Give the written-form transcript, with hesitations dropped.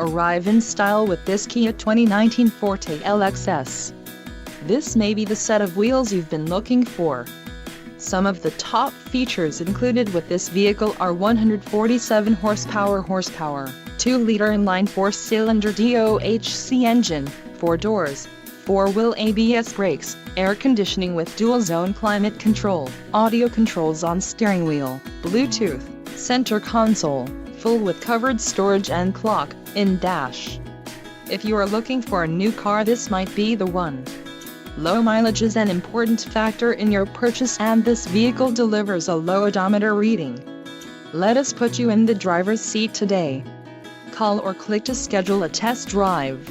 Arrive in style with this Kia 2019 Forte LXS. This may be the set of wheels you've been looking for. Some of the top features included with this vehicle are 147 horsepower, 2-liter inline 4-cylinder DOHC engine, 4 doors, 4-wheel ABS brakes, air conditioning with dual-zone climate control, audio controls on steering wheel, Bluetooth, center console, full with covered storage and clock in dash. If you are looking for a new car, this might be the one. Low mileage is an important factor in your purchase, and this vehicle delivers a low odometer reading. Let us put you in the driver's seat today. Call or click to schedule a test drive.